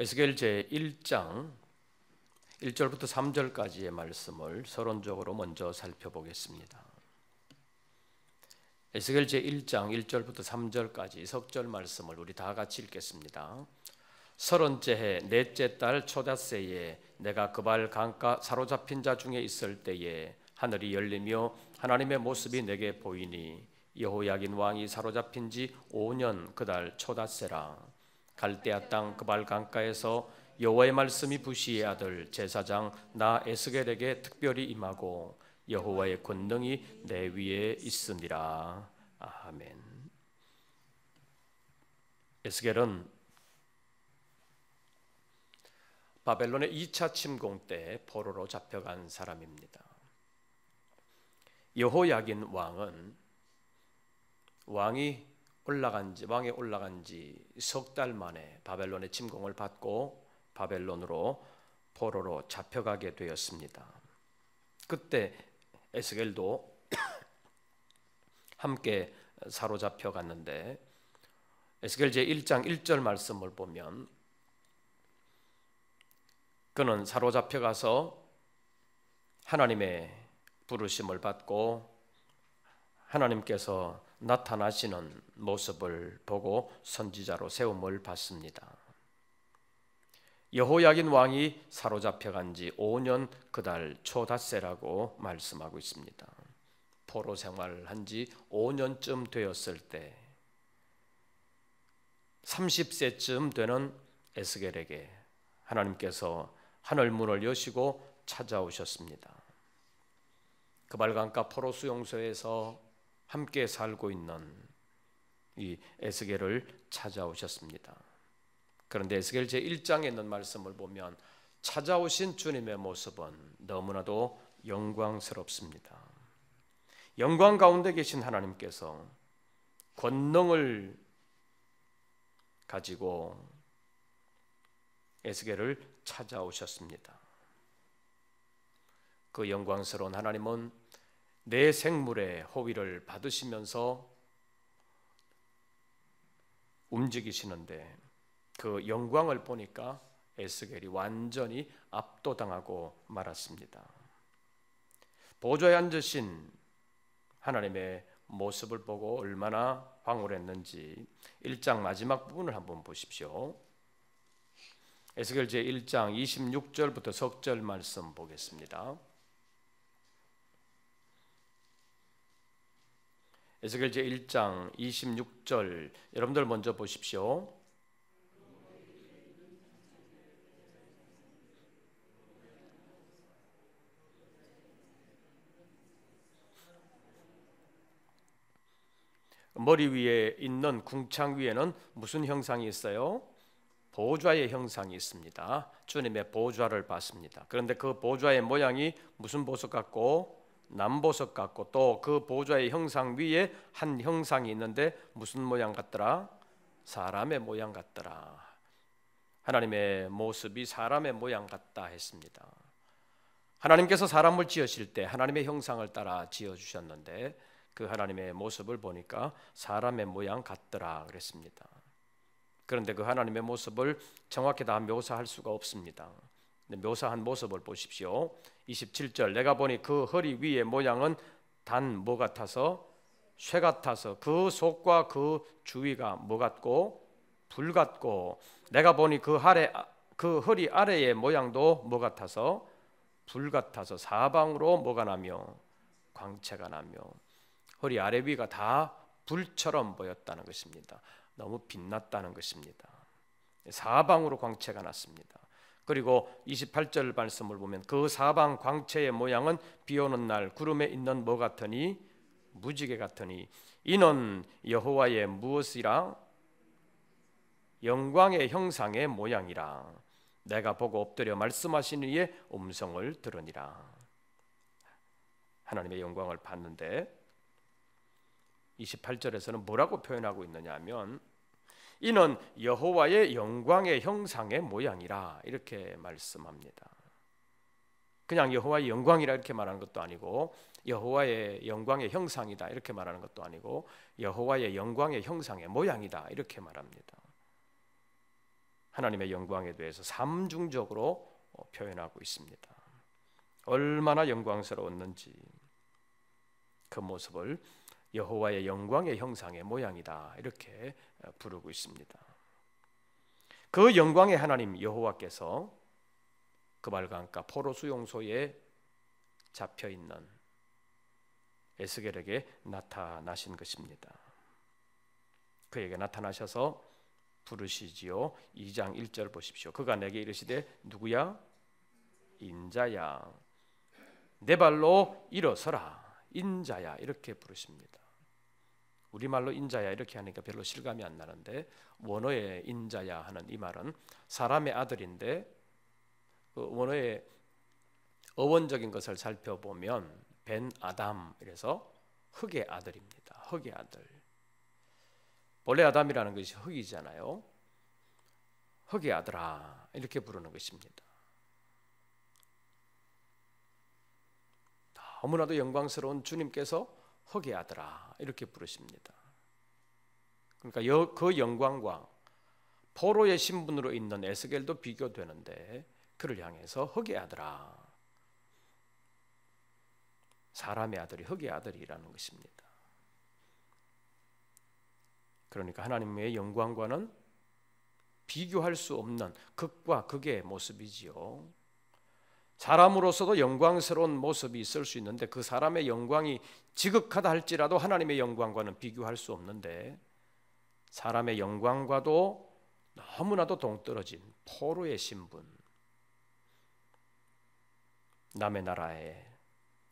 에스겔 제1장 1절부터 3절까지의 말씀을 서론적으로 먼저 살펴보겠습니다. 에스겔 제1장 1절부터 3절까지 석절 말씀을 우리 다 같이 읽겠습니다. 서른째 해 넷째 달 초닷새에 내가 그발 강가 사로잡힌 자 중에 있을 때에 하늘이 열리며 하나님의 모습이 내게 보이니 여호야긴 왕이 사로잡힌 지 5년 그달 초닷새라. 갈대아 땅 그발 강가에서 여호와의 말씀이 부시의 아들 제사장 나 에스겔에게 특별히 임하고 여호와의 권능이 내 위에 있으니라. 아멘. 에스겔은 바벨론의 2차 침공 때 포로로 잡혀간 사람입니다. 여호야긴 왕이 올라간 지 석 달 만에 바벨론의 침공을 받고 바벨론으로 포로로 잡혀가게 되었습니다. 그때 에스겔도 함께 사로잡혀 갔는데 에스겔 제1장 1절 말씀을 보면 그는 사로잡혀 가서 하나님의 부르심을 받고 하나님께서 나타나시는 모습을 보고 선지자로 세움을 받습니다. 여호야긴 왕이 사로잡혀 간 지 5년 그달 초닷새라고 말씀하고 있습니다. 포로 생활을 한 지 5년쯤 되었을 때 30세쯤 되는 에스겔에게 하나님께서 하늘 문을 여시고 찾아오셨습니다. 그발강가 포로 수용소에서 함께 살고 있는 이 에스겔을 찾아오셨습니다. 그런데 에스겔 제1장에 있는 말씀을 보면 찾아오신 주님의 모습은 너무나도 영광스럽습니다. 영광 가운데 계신 하나님께서 권능을 가지고 에스겔을 찾아오셨습니다. 그 영광스러운 하나님은 내 생물의 호위를 받으시면서 움직이시는데 그 영광을 보니까 에스겔이 완전히 압도당하고 말았습니다. 보좌에 앉으신 하나님의 모습을 보고 얼마나 황홀했는지 1장 마지막 부분을 한번 보십시오. 에스겔 제1장 26절부터 석절 말씀 보겠습니다. 에스겔 제1장 26절 여러분들 먼저 보십시오. 머리 위에 있는 궁창 위에는 무슨 형상이 있어요? 보좌의 형상이 있습니다. 주님의 보좌를 봤습니다. 그런데 그 보좌의 모양이 무슨 보석 같고? 남보석 같고 또 그 보좌의 형상 위에 한 형상이 있는데 무슨 모양 같더라? 사람의 모양 같더라. 하나님의 모습이 사람의 모양 같다 했습니다. 하나님께서 사람을 지으실 때 하나님의 형상을 따라 지어주셨는데 그 하나님의 모습을 보니까 사람의 모양 같더라 그랬습니다. 그런데 그 하나님의 모습을 정확히 다 묘사할 수가 없습니다. 묘사한 모습을 보십시오. 27절 내가 보니 그 허리 위의 모양은 단 뭐 같아서? 쇠 같아서 그 속과 그 주위가 뭐 같고? 불 같고 내가 보니 그 허리 아래의 모양도 뭐 같아서? 불 같아서 사방으로 뭐가 나며? 광채가 나며 허리 아래 위가 다 불처럼 보였다는 것입니다. 너무 빛났다는 것입니다. 사방으로 광채가 났습니다. 그리고 28절 말씀을 보면 그 사방 광채의 모양은 비오는 날 구름에 있는 뭐 같으니? 무지개 같으니 이는 여호와의 무엇이라? 영광의 형상의 모양이라. 내가 보고 엎드려 말씀하신 이의 음성을 들으니라. 하나님의 영광을 봤는데 28절에서는 뭐라고 표현하고 있느냐 하면 이는 여호와의 영광의 형상의 모양이라 이렇게 말씀합니다. 그냥 여호와의 영광이라 이렇게 말하는 것도 아니고 여호와의 영광의 형상이다 이렇게 말하는 것도 아니고 여호와의 영광의 형상의 모양이다 이렇게 말합니다. 하나님의 영광에 대해서 삼중적으로 표현하고 있습니다. 얼마나 영광스러웠는지 그 모습을 여호와의 영광의 형상의 모양이다 이렇게 부르고 있습니다. 그 영광의 하나님 여호와께서 그발강가 포로 수용소에 잡혀있는 에스겔에게 나타나신 것입니다. 그에게 나타나셔서 부르시지요. 2장 1절 보십시오. 그가 내게 이르시되 누구야? 인자야 내 발로 일어서라. 인자야 이렇게 부르십니다. 우리말로 인자야 이렇게 하니까 별로 실감이 안 나는데 원어의 인자야 하는 이 말은 사람의 아들인데 그 원어의 어원적인 것을 살펴보면 벤 아담 이래서 흙의 아들입니다. 흙의 아들. 본래 아담이라는 것이 흙이잖아요. 흙의 아들아 이렇게 부르는 것입니다. 너무나도 영광스러운 주님께서 흙의 아들아 이렇게 부르십니다. 그러니까 그 영광과 포로의 신분으로 있는 에스겔도 비교되는데 그를 향해서 흙의 아들아, 사람의 아들이 흙의 아들이라는 것입니다. 그러니까 하나님의 영광과는 비교할 수 없는 극과 극의 모습이지요. 사람으로서도 영광스러운 모습이 있을 수 있는데 그 사람의 영광이 지극하다 할지라도 하나님의 영광과는 비교할 수 없는데 사람의 영광과도 너무나도 동떨어진 포로의 신분, 남의 나라에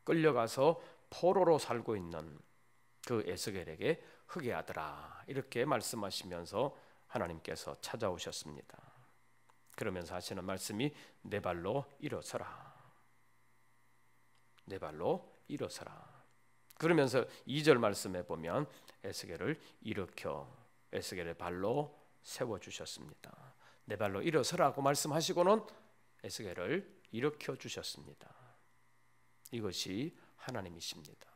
끌려가서 포로로 살고 있는 그 에스겔에게 흙의 아들아 이렇게 말씀하시면서 하나님께서 찾아오셨습니다. 그러면서 하시는 말씀이 내 발로 일어서라. 내 발로 일어서라. 그러면서 2절 말씀에 보면 에스겔을 일으켜 에스겔의 발로 세워주셨습니다. 내 발로 일어서라고 말씀하시고는 에스겔을 일으켜 주셨습니다. 이것이 하나님이십니다.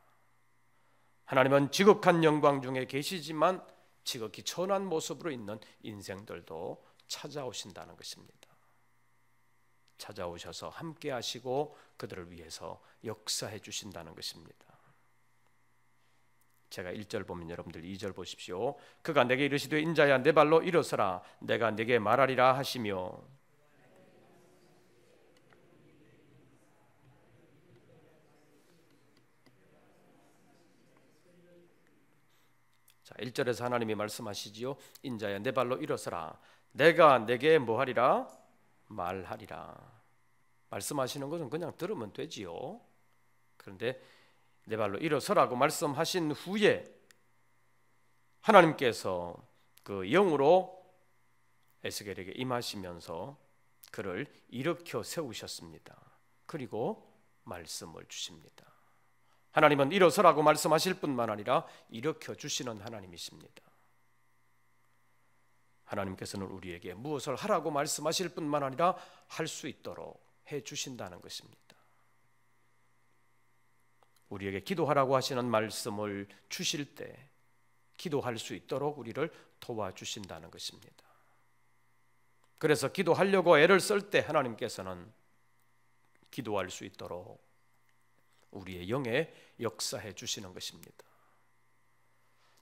하나님은 지극한 영광 중에 계시지만 지극히 천한 모습으로 있는 인생들도 찾아오신다는 것입니다. 찾아오셔서 함께 하시고 그들을 위해서 역사해 주신다는 것입니다. 제가 1절 보면 여러분들 2절 보십시오. 그가 내게 이르시되 인자야 내 발로 일어서라. 내가 네게 말하리라 하시며 자, 1절에서 하나님이 말씀하시지요. 인자야 내 발로 일어서라. 내가 내게 뭐하리라? 말하리라. 말씀하시는 것은 그냥 들으면 되지요. 그런데 내 발로 일어서라고 말씀하신 후에 하나님께서 그 영으로 에스겔에게 임하시면서 그를 일으켜 세우셨습니다. 그리고 말씀을 주십니다. 하나님은 일어서라고 말씀하실 뿐만 아니라 일으켜 주시는 하나님이십니다. 하나님께서는 우리에게 무엇을 하라고 말씀하실 뿐만 아니라 할 수 있도록 해 주신다는 것입니다. 우리에게 기도하라고 하시는 말씀을 주실 때 기도할 수 있도록 우리를 도와주신다는 것입니다. 그래서 기도하려고 애를 쓸 때 하나님께서는 기도할 수 있도록 우리의 영에 역사해 주시는 것입니다.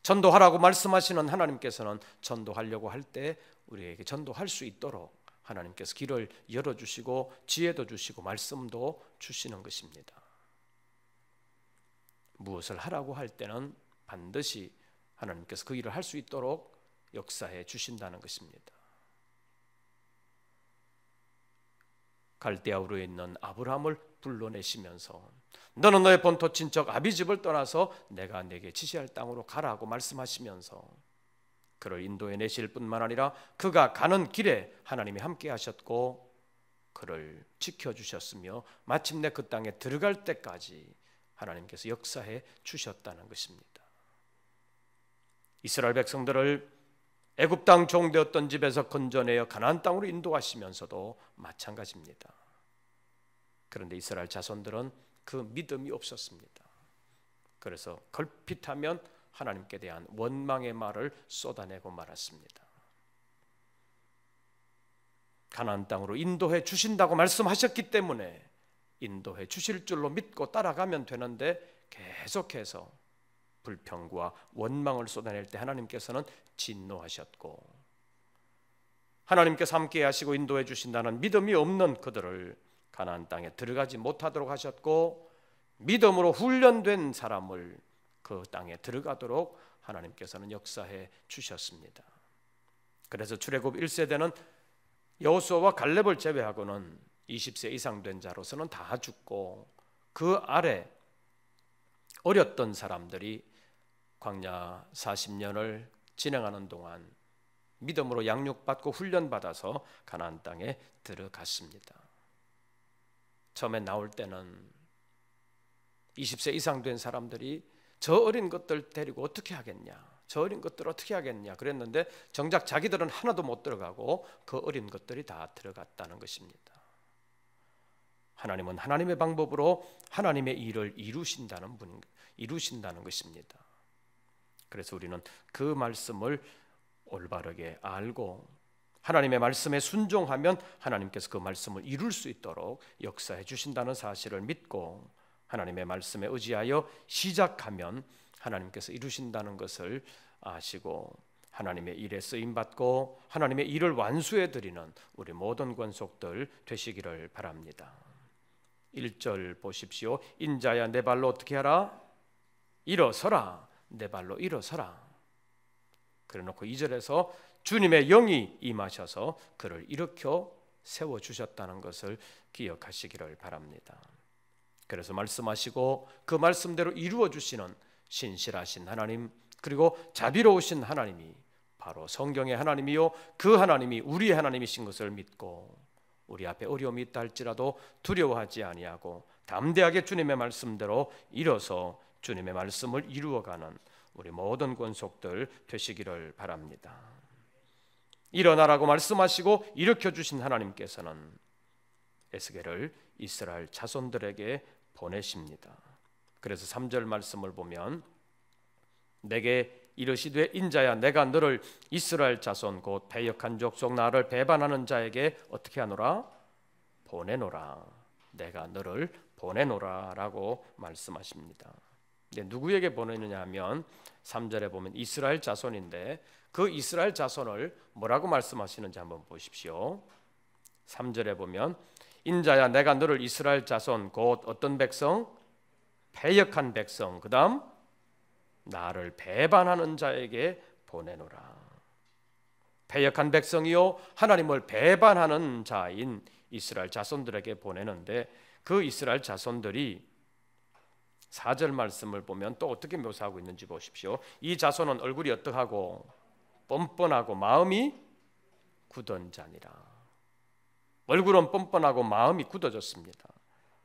전도하라고 말씀하시는 하나님께서는 전도하려고 할 때 우리에게 전도할 수 있도록 하나님께서 길을 열어주시고 지혜도 주시고 말씀도 주시는 것입니다. 무엇을 하라고 할 때는 반드시 하나님께서 그 일을 할 수 있도록 역사해 주신다는 것입니다. 갈대아 우르에 있는 아브라함을 불러내시면서 너는 너의 본토 친척 아비집을 떠나서 내가 내게 지시할 땅으로 가라고 말씀하시면서 그를 인도해 내실 뿐만 아니라 그가 가는 길에 하나님이 함께 하셨고 그를 지켜주셨으며 마침내 그 땅에 들어갈 때까지 하나님께서 역사해 주셨다는 것입니다. 이스라엘 백성들을 애굽 땅 종되었던 집에서 건져내어 가나안 땅으로 인도하시면서도 마찬가지입니다. 그런데 이스라엘 자손들은 그 믿음이 없었습니다. 그래서 걸핏하면 하나님께 대한 원망의 말을 쏟아내고 말았습니다. 가나안 땅으로 인도해 주신다고 말씀하셨기 때문에 인도해 주실 줄로 믿고 따라가면 되는데 계속해서 불평과 원망을 쏟아낼 때 하나님께서는 진노하셨고, 하나님께서 함께 하시고 인도해 주신다는 믿음이 없는 그들을 가나안 땅에 들어가지 못하도록 하셨고, 믿음으로 훈련된 사람을 그 땅에 들어가도록 하나님께서는 역사해 주셨습니다. 그래서 출애굽 1세대는 여호수아와 갈렙을 제외하고는 20세 이상 된 자로서는 다 죽고, 그 아래 어렸던 사람들이 광야 40년을 진행하는 동안 믿음으로 양육받고 훈련받아서 가나안 땅에 들어갔습니다. 처음에 나올 때는 20세 이상 된 사람들이 저 어린 것들 데리고 어떻게 하겠냐, 저 어린 것들 어떻게 하겠냐 그랬는데 정작 자기들은 하나도 못 들어가고 그 어린 것들이 다 들어갔다는 것입니다. 하나님은 하나님의 방법으로 하나님의 일을 이루신다는 것입니다. 그래서 우리는 그 말씀을 올바르게 알고 하나님의 말씀에 순종하면 하나님께서 그 말씀을 이룰 수 있도록 역사해 주신다는 사실을 믿고 하나님의 말씀에 의지하여 시작하면 하나님께서 이루신다는 것을 아시고 하나님의 일에 쓰임받고 하나님의 일을 완수해 드리는 우리 모든 권속들 되시기를 바랍니다. 1절 보십시오. 인자야 내 발로 어떻게 하라? 일어서라. 내 발로 일어서라. 그래놓고 2절에서 주님의 영이 임하셔서 그를 일으켜 세워주셨다는 것을 기억하시기를 바랍니다. 그래서 말씀하시고 그 말씀대로 이루어주시는 신실하신 하나님, 그리고 자비로우신 하나님이 바로 성경의 하나님이요 그 하나님이 우리의 하나님이신 것을 믿고 우리 앞에 어려움이 있다 할지라도 두려워하지 아니하고 담대하게 주님의 말씀대로 일어서 주님의 말씀을 이루어가는 우리 모든 권속들 되시기를 바랍니다. 일어나라고 말씀하시고 일으켜주신 하나님께서는 에스겔을 이스라엘 자손들에게 보내십니다. 그래서 3절 말씀을 보면 내게 이르시되 인자야 내가 너를 이스라엘 자손 곧 패역한 족속 나를 배반하는 자에게 어떻게 하노라? 보내노라. 내가 너를 보내노라 라고 말씀하십니다. 누구에게 보내느냐 하면 3절에 보면 이스라엘 자손인데 그 이스라엘 자손을 뭐라고 말씀하시는지 한번 보십시오. 3절에 보면 인자야 내가 너를 이스라엘 자손 곧 어떤 백성? 패역한 백성, 그 다음 나를 배반하는 자에게 보내노라. 패역한 백성이요 하나님을 배반하는 자인 이스라엘 자손들에게 보내는데 그 이스라엘 자손들이 4절 말씀을 보면 또 어떻게 묘사하고 있는지 보십시오. 이 자손은 얼굴이 어떠하고 뻔뻔하고 마음이 굳은 자니라. 얼굴은 뻔뻔하고 마음이 굳어졌습니다.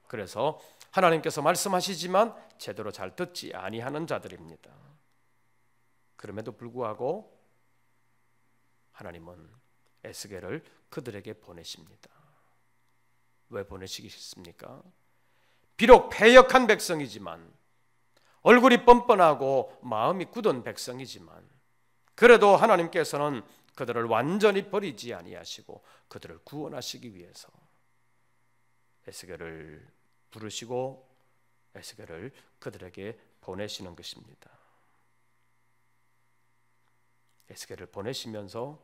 그래서 하나님께서 말씀하시지만 제대로 잘 듣지 아니하는 자들입니다. 그럼에도 불구하고 하나님은 에스겔을 그들에게 보내십니다. 왜 보내시겠습니까? 비록 패역한 백성이지만 얼굴이 뻔뻔하고 마음이 굳은 백성이지만 그래도 하나님께서는 그들을 완전히 버리지 아니하시고 그들을 구원하시기 위해서 에스겔을 부르시고 에스겔을 그들에게 보내시는 것입니다. 에스겔을 보내시면서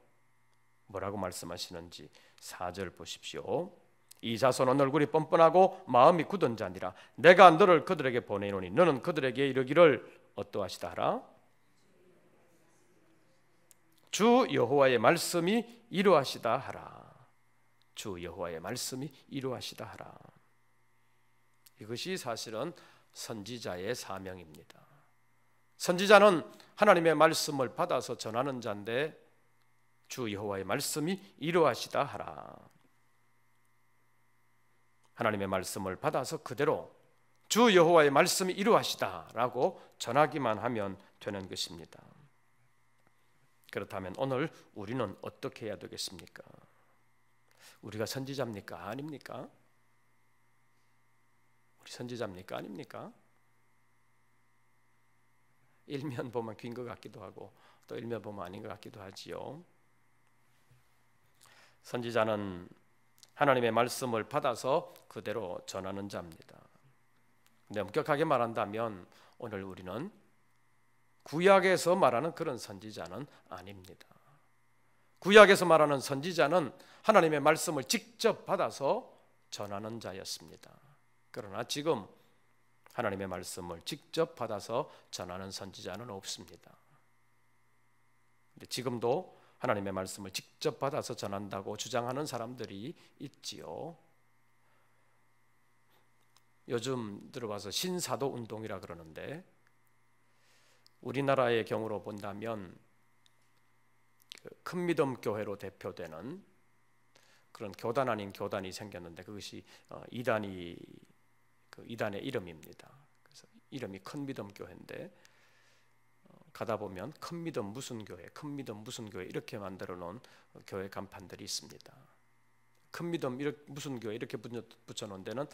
뭐라고 말씀하시는지 4절 보십시오. 이 자손은 얼굴이 뻔뻔하고 마음이 굳은 자니라. 내가 너를 그들에게 보내노니 너는 그들에게 이르기를 어떠하시다 하라? 주 여호와의 말씀이 이루하시다 하라. 주 여호와의 말씀이 이루하시다 하라. 이것이 사실은 선지자의 사명입니다. 선지자는 하나님의 말씀을 받아서 전하는 자인데 주 여호와의 말씀이 이루하시다 하라. 하나님의 말씀을 받아서 그대로 주 여호와의 말씀이 이루하시다라고 전하기만 하면 되는 것입니다. 그렇다면 오늘 우리는 어떻게 해야 되겠습니까? 우리가 선지자입니까? 아닙니까? 우리 선지자입니까? 아닙니까? 일면 보면 긴 것 같기도 하고 또 일면 보면 아닌 것 같기도 하지요. 선지자는 하나님의 말씀을 받아서 그대로 전하는 자입니다. 근데 엄격하게 말한다면 오늘 우리는 구약에서 말하는 그런 선지자는 아닙니다. 구약에서 말하는 선지자는 하나님의 말씀을 직접 받아서 전하는 자였습니다. 그러나 지금 하나님의 말씀을 직접 받아서 전하는 선지자는 없습니다. 근데 지금도 하나님의 말씀을 직접 받아서 전한다고 주장하는 사람들이 있지요. 요즘 들어봐서 신사도 운동이라 그러는데, 우리나라의 경우로 본다면 큰 믿음 교회로 대표되는 그런 교단 아닌 교단이 생겼는데, 그것이 이단의 이름입니다. 그래서 이름이 큰 믿음 교회인데, 가다 보면 큰 믿음 무슨 교회, 큰 믿음 무슨 교회 이렇게 만들어 놓은 교회 간판들이 있습니다. 큰 믿음 무슨 교회 이렇게 붙여 놓은 데는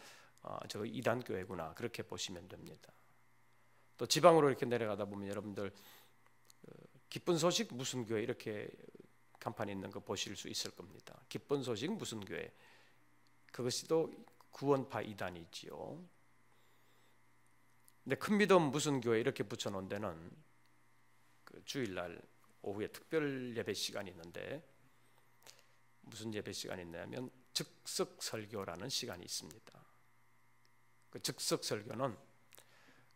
저 이단 교회구나, 그렇게 보시면 됩니다. 또 지방으로 이렇게 내려가다 보면 여러분들 기쁜 소식 무슨 교회 이렇게 간판이 있는 거 보실 수 있을 겁니다. 기쁜 소식 무슨 교회, 그것이 또 구원파 이단이지요. 근데 큰 믿음 무슨 교회 이렇게 붙여 놓은 데는 그 주일날 오후에 특별 예배 시간이 있는데, 무슨 예배 시간이 있냐면 즉석 설교라는 시간이 있습니다. 그 즉석 설교는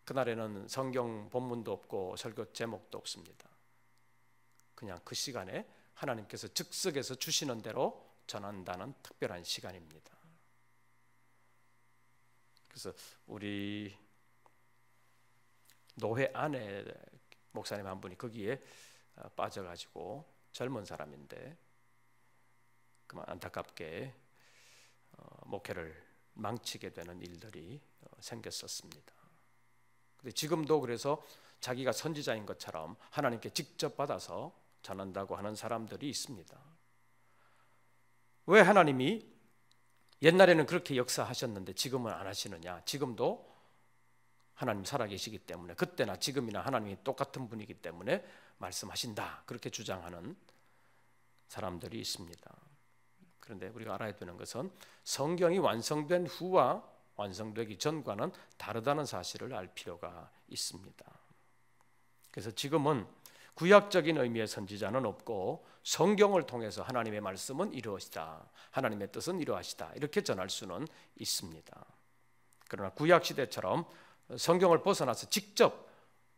그날에는 성경 본문도 없고 설교 제목도 없습니다. 그냥 그 시간에 하나님께서 즉석에서 주시는 대로 전한다는 특별한 시간입니다. 그래서 우리 노회 안에 목사님 한 분이 거기에 빠져가지고 젊은 사람인데 그만 안타깝게 목회를 망치게 되는 일들이 생겼었습니다. 근데 지금도 그래서 자기가 선지자인 것처럼 하나님께 직접 받아서 전한다고 하는 사람들이 있습니다. 왜 하나님이 옛날에는 그렇게 역사하셨는데 지금은 안 하시느냐? 지금도 하나님 살아계시기 때문에, 그때나 지금이나 하나님이 똑같은 분이기 때문에 말씀하신다, 그렇게 주장하는 사람들이 있습니다. 그런데 우리가 알아야 되는 것은 성경이 완성된 후와 완성되기 전과는 다르다는 사실을 알 필요가 있습니다. 그래서 지금은 구약적인 의미의 선지자는 없고 성경을 통해서 하나님의 말씀은 이루어지다, 하나님의 뜻은 이루어지다, 이렇게 전할 수는 있습니다. 그러나 구약 시대처럼 성경을 벗어나서 직접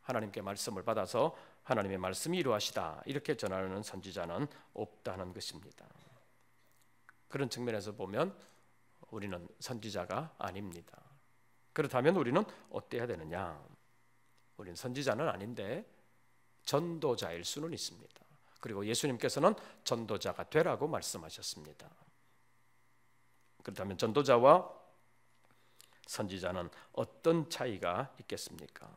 하나님께 말씀을 받아서 하나님의 말씀이 이루어지다, 이렇게 전하는 선지자는 없다는 것입니다. 그런 측면에서 보면 우리는 선지자가 아닙니다. 그렇다면 우리는 어때야 되느냐? 우리는 선지자는 아닌데 전도자일 수는 있습니다. 그리고 예수님께서는 전도자가 되라고 말씀하셨습니다. 그렇다면 전도자와 선지자는 어떤 차이가 있겠습니까?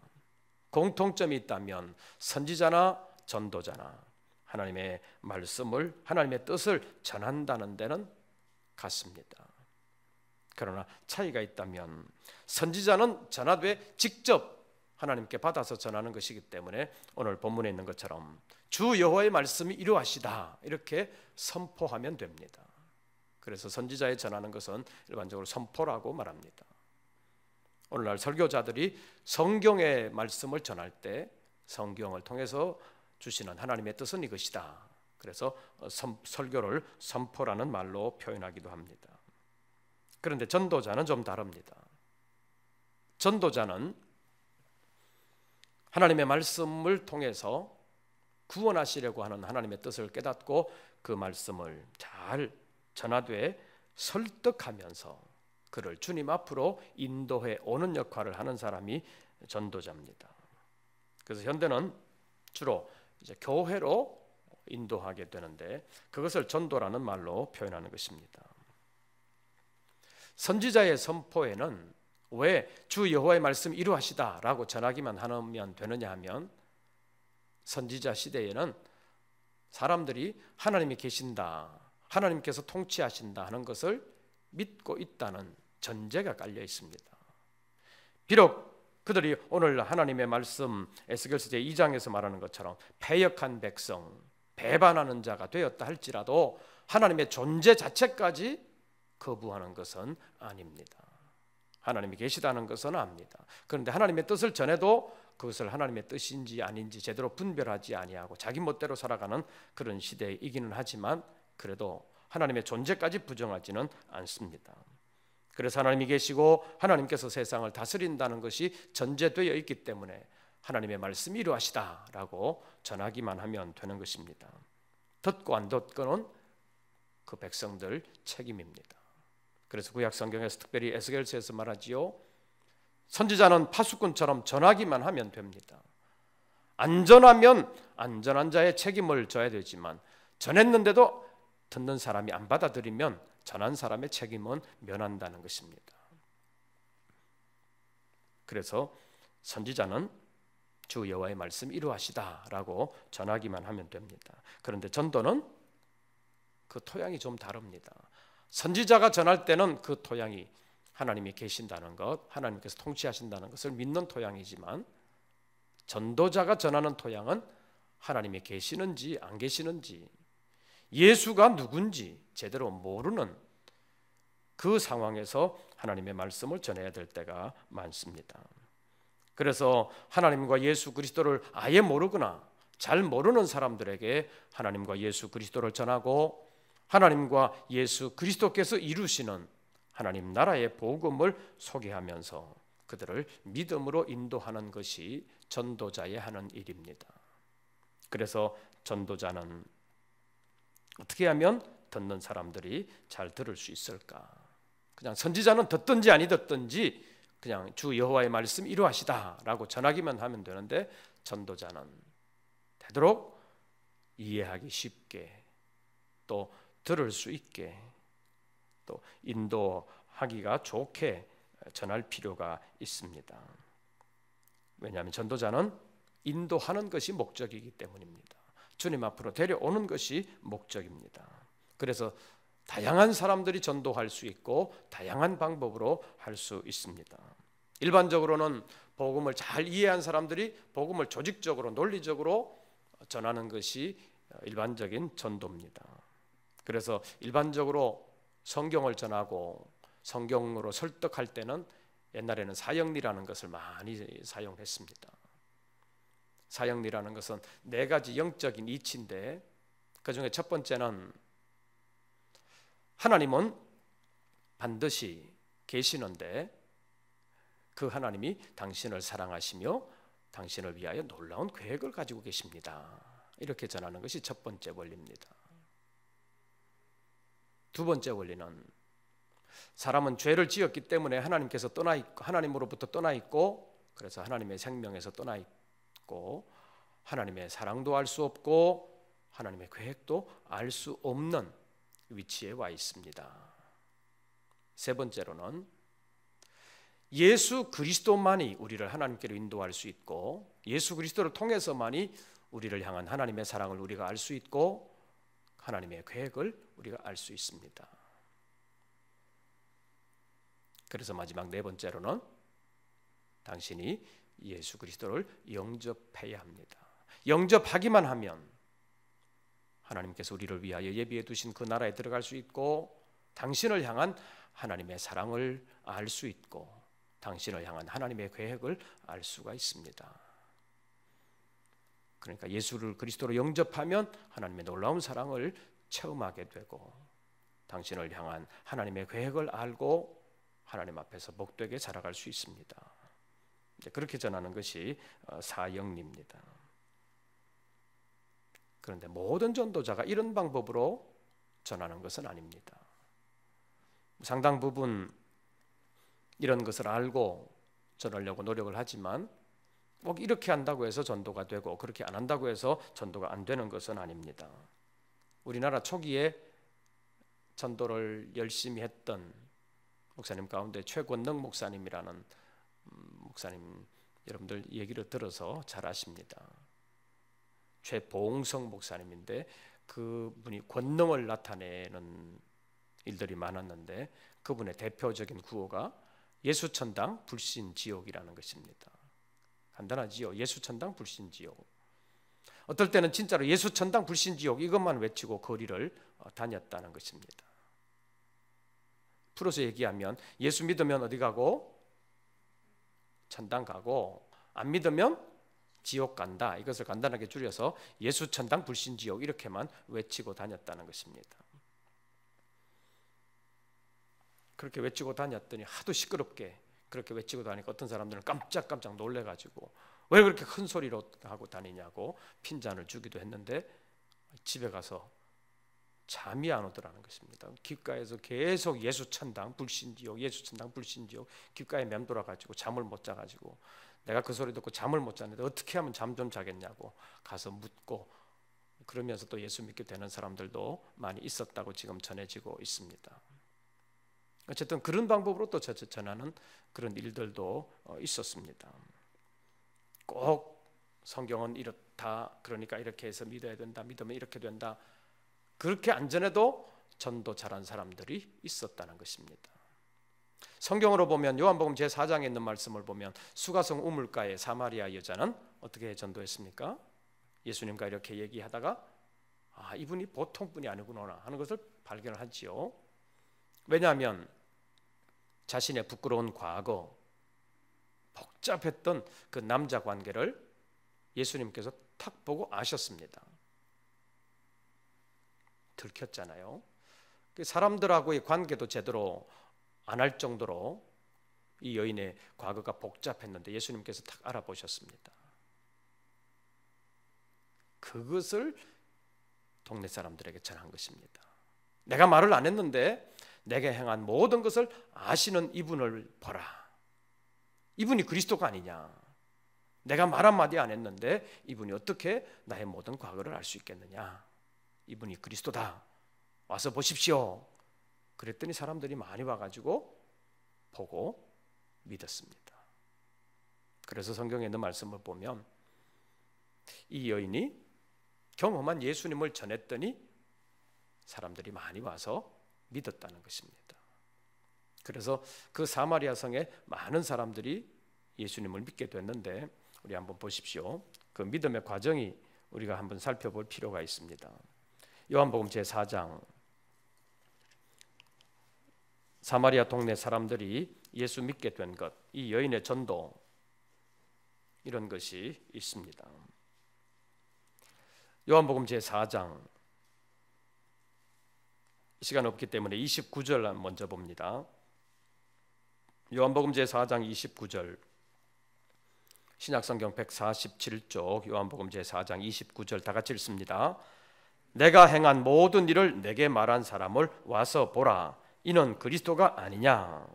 공통점이 있다면 선지자나 전도자나 하나님의 말씀을, 하나님의 뜻을 전한다는 데는 같습니다. 그러나 차이가 있다면 선지자는 전하되 직접 하나님께 받아서 전하는 것이기 때문에 오늘 본문에 있는 것처럼 주 여호와의 말씀이 이루어지다, 이렇게 선포하면 됩니다. 그래서 선지자의 전하는 것은 일반적으로 선포라고 말합니다. 오늘날 설교자들이 성경의 말씀을 전할 때 성경을 통해서 주시는 하나님의 뜻은 이것이다, 그래서 설교를 선포라는 말로 표현하기도 합니다. 그런데 전도자는 좀 다릅니다. 전도자는 하나님의 말씀을 통해서 구원하시려고 하는 하나님의 뜻을 깨닫고 그 말씀을 잘 전하되 설득하면서 그를 주님 앞으로 인도해 오는 역할을 하는 사람이 전도자입니다. 그래서 현대는 주로 이제 교회로 인도하게 되는데 그것을 전도라는 말로 표현하는 것입니다. 선지자의 선포에는 왜 주 여호와의 말씀 이루어지다라고 전하기만 하면 되느냐 하면, 선지자 시대에는 사람들이 하나님이 계신다, 하나님께서 통치하신다 하는 것을 믿고 있다는 전제가 깔려 있습니다. 비록 그들이 오늘 하나님의 말씀 에스겔서 제2장에서 말하는 것처럼 패역한 백성, 배반하는 자가 되었다 할지라도 하나님의 존재 자체까지 거부하는 것은 아닙니다. 하나님이 계시다는 것은 압니다. 그런데 하나님의 뜻을 전해도 그것을 하나님의 뜻인지 아닌지 제대로 분별하지 아니하고 자기 멋대로 살아가는 그런 시대이기는 하지만 그래도 하나님의 존재까지 부정하지는 않습니다. 그래서 하나님이 계시고 하나님께서 세상을 다스린다는 것이 전제되어 있기 때문에 하나님의 말씀이 이루하시다라고 전하기만 하면 되는 것입니다. 듣고 안 듣고는 그 백성들 책임입니다. 그래서 구약 성경에서 특별히 에스겔서에서 말하지요. 선지자는 파수꾼처럼 전하기만 하면 됩니다. 안전하면 안전한 자의 책임을 져야 되지만 전했는데도 듣는 사람이 안 받아들이면 전한 사람의 책임은 면한다는 것입니다. 그래서 선지자는 주 여호와의 말씀 이루하시다라고 전하기만 하면 됩니다. 그런데 전도는 그 토양이 좀 다릅니다. 선지자가 전할 때는 그 토양이 하나님이 계신다는 것, 하나님께서 통치하신다는 것을 믿는 토양이지만 전도자가 전하는 토양은 하나님이 계시는지 안 계시는지 예수가 누군지 제대로 모르는 그 상황에서 하나님의 말씀을 전해야 될 때가 많습니다. 그래서 하나님과 예수 그리스도를 아예 모르거나 잘 모르는 사람들에게 하나님과 예수 그리스도를 전하고 하나님과 예수 그리스도께서 이루시는 하나님 나라의 복음을 소개하면서 그들을 믿음으로 인도하는 것이 전도자의 하는 일입니다. 그래서 전도자는 어떻게 하면 듣는 사람들이 잘 들을 수 있을까? 그냥 선지자는 듣든지 아니 듣든지 그냥 주 여호와의 말씀 이루하시다라고 전하기만 하면 되는데 전도자는 되도록 이해하기 쉽게 또 들을 수 있게 또 인도하기가 좋게 전할 필요가 있습니다. 왜냐하면 전도자는 인도하는 것이 목적이기 때문입니다. 주님 앞으로 데려오는 것이 목적입니다. 그래서 다양한 사람들이 전도할 수 있고 다양한 방법으로 할 수 있습니다. 일반적으로는 복음을 잘 이해한 사람들이 복음을 조직적으로 논리적으로 전하는 것이 일반적인 전도입니다. 그래서 일반적으로 성경을 전하고 성경으로 설득할 때는 옛날에는 사형리라는 것을 많이 사용했습니다. 사형리라는 것은 네 가지 영적인 이치인데 그중에 첫 번째는 하나님은 반드시 계시는데 그 하나님이 당신을 사랑하시며 당신을 위하여 놀라운 계획을 가지고 계십니다. 이렇게 전하는 것이 첫 번째 원리입니다. 두 번째 원리는 사람은 죄를 지었기 때문에 하나님께서 떠나 있고 하나님으로부터 떠나 있고 그래서 하나님의 생명에서 떠나 있고 하나님의 사랑도 알 수 없고 하나님의 계획도 알 수 없는 위치에 와 있습니다. 세 번째로는 예수 그리스도만이 우리를 하나님께로 인도할 수 있고 예수 그리스도를 통해서만이 우리를 향한 하나님의 사랑을 우리가 알 수 있고 하나님의 계획을 우리가 알 수 있습니다. 그래서 마지막 네 번째로는 당신이 예수 그리스도를 영접해야 합니다. 영접하기만 하면 하나님께서 우리를 위하여 예비해 두신 그 나라에 들어갈 수 있고 당신을 향한 하나님의 사랑을 알 수 있고 당신을 향한 하나님의 계획을 알 수가 있습니다. 그러니까 예수를 그리스도로 영접하면 하나님의 놀라운 사랑을 체험하게 되고 당신을 향한 하나님의 계획을 알고 하나님 앞에서 복되게 자라갈 수 있습니다. 그렇게 전하는 것이 사형리입니다. 그런데 모든 전도자가 이런 방법으로 전하는 것은 아닙니다. 상당 부분 이런 것을 알고 전하려고 노력을 하지만 꼭 이렇게 한다고 해서 전도가 되고 그렇게 안 한다고 해서 전도가 안 되는 것은 아닙니다. 우리나라 초기에 전도를 열심히 했던 목사님 가운데 최권능 목사님이라는 목사님 여러분들 얘기를 들어서 잘 아십니다. 최봉성 목사님인데 그분이 권능을 나타내는 일들이 많았는데 그분의 대표적인 구호가 예수천당 불신지옥이라는 것입니다. 간단하지요. 예수천당 불신지옥. 어떨 때는 진짜로 예수 천당 불신지옥 이것만 외치고 거리를 다녔다는 것입니다. 풀어서 얘기하면 예수 믿으면 어디 가고? 천당 가고, 안 믿으면 지옥 간다. 이것을 간단하게 줄여서 예수 천당 불신지옥 이렇게만 외치고 다녔다는 것입니다. 그렇게 외치고 다녔더니 하도 시끄럽게 그렇게 외치고 다니니까 어떤 사람들은 깜짝깜짝 놀래가지고 왜 그렇게 큰 소리로 하고 다니냐고 핀잔을 주기도 했는데 집에 가서 잠이 안 오더라는 것입니다. 귓가에서 계속 예수 천당 불신지옥, 예수 천당 불신지옥 귓가에 맴돌아가지고 잠을 못 자가지고 내가 그 소리 듣고 잠을 못 잤는데 어떻게 하면 잠 좀 자겠냐고 가서 묻고 그러면서 또 예수 믿게 되는 사람들도 많이 있었다고 지금 전해지고 있습니다. 어쨌든 그런 방법으로 또 전하는 그런 일들도 있었습니다. 꼭 성경은 이렇다, 그러니까 이렇게 해서 믿어야 된다, 믿으면 이렇게 된다, 그렇게 안 전해도 전도 잘한 사람들이 있었다는 것입니다. 성경으로 보면 요한복음 제4장에 있는 말씀을 보면 수가성 우물가의 사마리아 여자는 어떻게 전도했습니까? 예수님과 이렇게 얘기하다가 이분이 보통 분이 아니구나 하는 것을 발견을 하지요. 왜냐하면 자신의 부끄러운 과거, 복잡했던 그 남자 관계를 예수님께서 탁 보고 아셨습니다. 들켰잖아요. 사람들하고의 관계도 제대로 안 할 정도로 이 여인의 과거가 복잡했는데 예수님께서 탁 알아보셨습니다. 그것을 동네 사람들에게 전한 것입니다. 내가 말을 안 했는데 내게 행한 모든 것을 아시는 이분을 보라. 이분이 그리스도가 아니냐. 내가 말 한마디 안 했는데 이분이 어떻게 나의 모든 과거를 알 수 있겠느냐. 이분이 그리스도다. 와서 보십시오. 그랬더니 사람들이 많이 와가지고 보고 믿었습니다. 그래서 성경에 있는 말씀을 보면 이 여인이 경험한 예수님을 전했더니 사람들이 많이 와서 믿었다는 것입니다. 그래서 그 사마리아 성에 많은 사람들이 예수님을 믿게 됐는데 우리 한번 보십시오. 그 믿음의 과정이 우리가 한번 살펴볼 필요가 있습니다. 요한복음 제4장 사마리아 동네 사람들이 예수 믿게 된 것, 이 여인의 전도 이런 것이 있습니다. 요한복음 제4장 시간 없기 때문에 29절 먼저 봅니다. 요한복음 제4장 29절 신약성경 147쪽 요한복음 제4장 29절 다 같이 읽습니다. 내가 행한 모든 일을 내게 말한 사람을 와서 보라. 이는 그리스도가 아니냐.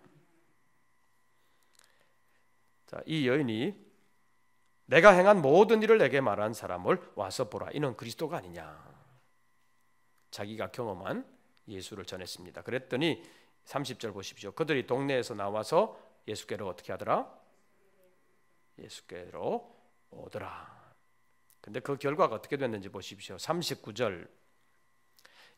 자, 이 여인이 내가 행한 모든 일을 내게 말한 사람을 와서 보라. 이는 그리스도가 아니냐. 자기가 경험한 예수를 전했습니다. 그랬더니 30절 보십시오. 그들이 동네에서 나와서 예수께로 어떻게 하더라? 예수께로 오더라. 근데 그 결과가 어떻게 됐는지 보십시오. 39절